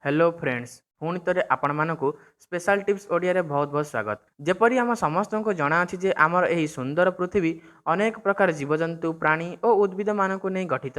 Hello friends पुणी थे आपण मानक स्पेशल टिप्स ओडिया रे बहुत बहुत स्वागत। जेपरी आम समस्त को जना अछि जे आमर एही सुंदर पृथ्वी अनेक प्रकार जीवजंतु प्राणी और उद्भिद मानक नहीं गठित।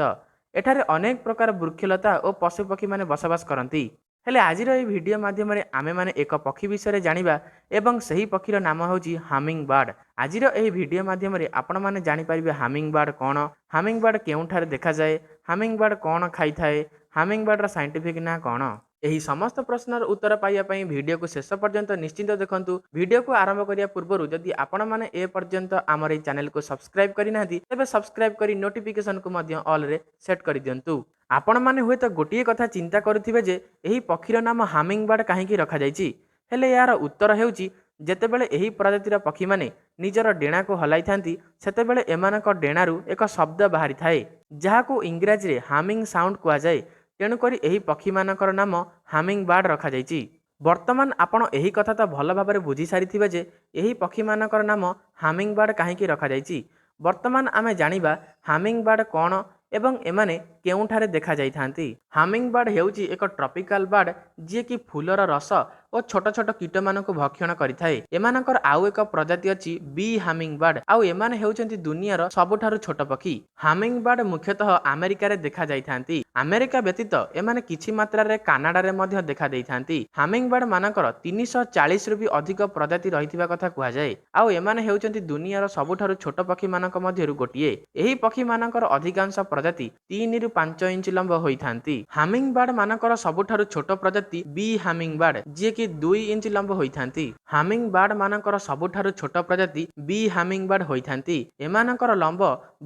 एठारे अनेक प्रकार वृक्षलता और पशुपक्षी माने बसवास करती। हेले आजिर एही वीडियो माध्यम आमे माने एक पक्षी विषय जानिबा एवं सही पक्षीर नाम होची हामिंग बर्ड। आजिर एही वीडियो माध्यम आपण माने जानि परिबे हामिंग बर्ड कोन, हामिंग बर्ड केउठारे देखा जाए, हामिंग बर्ड कोन खाई थाए, हामिंग बर्डर साइंटिफिक ना कोन। ଏହି ସମସ୍ତ ପ୍ରଶ୍ନର ଉତ୍ତର ପାଇବା ପାଇଁ ଭିଡ଼ିଓକୁ ଶେଷ ପର୍ଯ୍ୟନ୍ତ ନିଶ୍ଚିନ୍ତ ଦେଖନ୍ତୁ। ଭିଡ଼ିଓକୁ ଆରମ୍ଭ କରିବା ପୂର୍ବରୁ ଯଦି ଆପଣମାନେ ଏ ପର୍ଯ୍ୟନ୍ତ ଆମର ଏହି ଚ୍ୟାନେଲକୁ ସବସ୍କ୍ରାଇବ୍ କରିନାହାନ୍ତି ତେବେ ସବସ୍କ୍ରାଇବ୍ କରି ନୋଟିଫିକେସନକୁ ମଧ୍ୟ ଅଲ୍ରେ ସେଟ୍ କରିଦିଅନ୍ତୁ। ଆପଣମାନେ ହୁଏତ ଗୋଟିଏ କଥା ଚିନ୍ତା କରୁଥିବେ ଯେ ଏହି ପକ୍ଷୀର ନାମ ହାମିଂ ବାର୍ଡ଼ କାହିଁକି ରଖାଯାଇଛି। ହେଲେ ଏହାର ଉତ୍ତର ହେଉଛି ଯେତେବେଳେ ଏହି ପ୍ରଜାତିର ପକ୍ଷୀମାନେ ନିଜର ଡେଣାକୁ ହଲାଇଥାନ୍ତି ସେତେବେଳେ ଏମାନଙ୍କ ଡେଣାରୁ ଏକ ଶବ୍ଦ ବାହାରିଥାଏ ଯାହାକୁ ଇଂରାଜୀରେ ହାମିଂ ସାଉଣ୍ଡ କୁହାଯାଏ। ତେଣୁକରି ଏହି ପକ୍ଷୀମାନଙ୍କର ନାମ ହାମିଂ ବାର୍ଡ଼ ରଖାଯାଇଛି। ବର୍ତ୍ତମାନ ଆପଣ ଏହି କଥା ତ ଭଲ ଭାବରେ ବୁଝି ସାରିଥିବେ ଯେ ଏହି ପକ୍ଷୀମାନଙ୍କର ନାମ ହାମିଂ ବାର୍ଡ଼ କାହିଁକି ରଖାଯାଇଛି। ବର୍ତ୍ତମାନ ଆମେ ଜାଣିବା ହାମିଂ ବାର୍ଡ଼ କ'ଣ ଏବଂ ଏମାନେ କେଉଁଠାରେ ଦେଖାଯାଇଥାନ୍ତି। ହାମିଂ ବାର୍ଡ଼ ହେଉଛି ଏକ ଟ୍ରପିକାଲ ବାର୍ଡ଼ ଯିଏକି ଫୁଲର ରସ ଓ ଛୋଟ ଛୋଟ କୀଟମାନଙ୍କୁ ଭକ୍ଷଣ କରିଥାଏ। ଏମାନଙ୍କର ଆଉ ଏକ ପ୍ରଜାତି ଅଛି ବି ହାମିଂ ବାର୍ଡ଼ ଆଉ ଏମାନେ ହେଉଛନ୍ତି ଦୁନିଆର ସବୁଠାରୁ ଛୋଟ ପକ୍ଷୀ। ହାମିଂ ବାର୍ଡ଼ ମୁଖ୍ୟତଃ ଆମେରିକାରେ ଦେଖାଯାଇଥାନ୍ତି। ଆମେରିକା ବ୍ୟତୀତ ଏମାନେ କିଛି ମାତ୍ରାରେ କାନାଡାରେ ମଧ୍ୟ ଦେଖା ଦେଇଥାନ୍ତି। ହାମିଂ ବାର୍ଡ଼ ମାନଙ୍କର 340ରୁ ବି ଅଧିକ ପ୍ରଜାତି ରହିଥିବା କଥା କୁହାଯାଏ ଆଉ ଏମାନେ ହେଉଛନ୍ତି ଦୁନିଆର ସବୁଠାରୁ ଛୋଟ ପକ୍ଷୀମାନଙ୍କ ମଧ୍ୟରୁ ଗୋଟିଏ। ଏହି ପକ୍ଷୀମାନଙ୍କର ଅଧିକାଂଶ ପ୍ରଜାତି 3ରୁ 5 ଇଞ୍ଚ ଲମ୍ବ ହୋଇଥାନ୍ତି। ହାମିଂ ବାର୍ଡ଼ ମାନଙ୍କର ସବୁଠାରୁ ଛୋଟ ପ୍ରଜାତି ବି ହାମିଂ ବାର୍ଡ଼ ଯିଏକି 2 ଇଞ୍ଚ ଲମ୍ବ ହୋଇଥାନ୍ତି। ହାମିଂ ବାର୍ଡ଼ ମାନଙ୍କର ସବୁଠାରୁ ଛୋଟ ପ୍ରଜାତି ବି ହାମିଂ ବାର୍ଡ଼ ହୋଇଥାନ୍ତି। ଏମାନଙ୍କର ଲମ୍ବ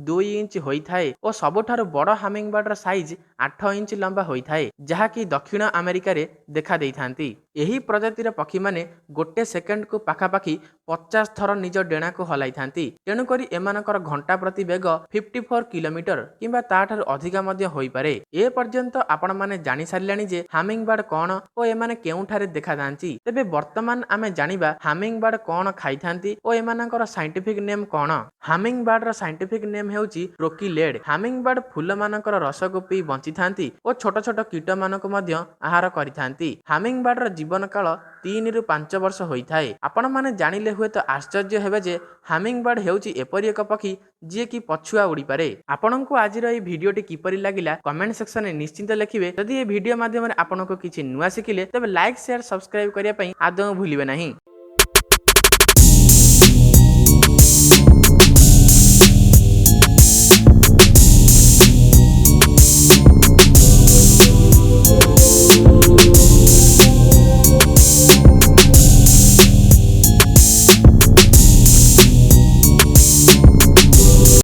2 ଇଞ୍ଚ ହୋଇଥାଏ ଓ ସବୁଠାରୁ ବଡ଼ ହାମିଂ ବାର୍ଡ଼ର ସାଇଜ 8 ଇଞ୍ଚ ଲମ୍ବା ହୋଇଥାଏ ଯାହାକି ଦକ୍ଷିଣ ଆମେରିକାରେ ଦେଖା ଦେଇଥାନ୍ତି। ଏହି ପ୍ରଜାତିର ପକ୍ଷୀମାନେ ଗୋଟେ ସେକେଣ୍ଡକୁ ପାଖାପାଖି 50 ଥର ନିଜ ଡେଣାକୁ ହଲାଇଥାନ୍ତି। ତେଣୁକରି ଏମାନଙ୍କର ଘଣ୍ଟା ପ୍ରତି ବେଗ 54 କିଲୋମିଟର କିମ୍ବା ତାଠାରୁ ଅଧିକା ମଧ୍ୟ ହୋଇପାରେ। ଏ ପର୍ଯ୍ୟନ୍ତ ଆପଣମାନେ ଜାଣି ସାରିଲେଣି ଯେ ହାମିଂ ବାର୍ଡ଼ କ'ଣ ଓ ଏମାନେ କେଉଁଠାରେ ଦେଖାଯାଆନ୍ତି। ତେବେ ବର୍ତ୍ତମାନ ଆମେ ଜାଣିବା ହାମିଂ ବାର୍ଡ଼ କ'ଣ ଖାଇଥାନ୍ତି ଓ ଏମାନଙ୍କର ସାଇଣ୍ଟିଫିକ ନେମ୍ କ'ଣ। ହାମିଂ ବାର୍ଡ଼ର ସାଇଣ୍ଟିଫିକ ନେମ୍ ହେଉଛି ପ୍ରୋକିଲେଡ୍। ହାମିଂ ବାର୍ଡ଼ ଫୁଲମାନଙ୍କର ରସକୁ ପିଇ ବଞ୍ଚିଥାନ୍ତି ଓ ଛୋଟ ଛୋଟ କୀଟମାନଙ୍କୁ ମଧ୍ୟ ଆହାର କରିଥାନ୍ତି। ହାମିଂ ବାର୍ଡ଼ର ଜୀବନ କାଳ 3ରୁ 5 ବର୍ଷ ହୋଇଥାଏ। ଆପଣମାନେ ଜାଣିଲେ ହୁଏତ ଆଶ୍ଚର୍ଯ୍ୟ ହେବେ ଯେ ହାମିଂ ବାର୍ଡ଼ ହେଉଛି ଏପରି ଏକ ପକ୍ଷୀ ଯିଏକି ପଛୁଆ ଉଡ଼ିପାରେ। ଆପଣଙ୍କୁ ଆଜିର ଏହି ଭିଡ଼ିଓଟି କିପରି ଲାଗିଲା କମେଣ୍ଟ ସେକ୍ସନରେ ନିଶ୍ଚିନ୍ତ ଲେଖିବେ। ଯଦି ଏହି ଭିଡ଼ିଓ ମାଧ୍ୟମରେ ଆପଣଙ୍କୁ କିଛି ନୂଆ ଶିଖିଲେ ତେବେ ଲାଇକ୍ ସେୟାର ସବସ୍କ୍ରାଇବ୍ କରିବା ପାଇଁ ଆଦୌ ଭୁଲିବେ ନାହିଁ।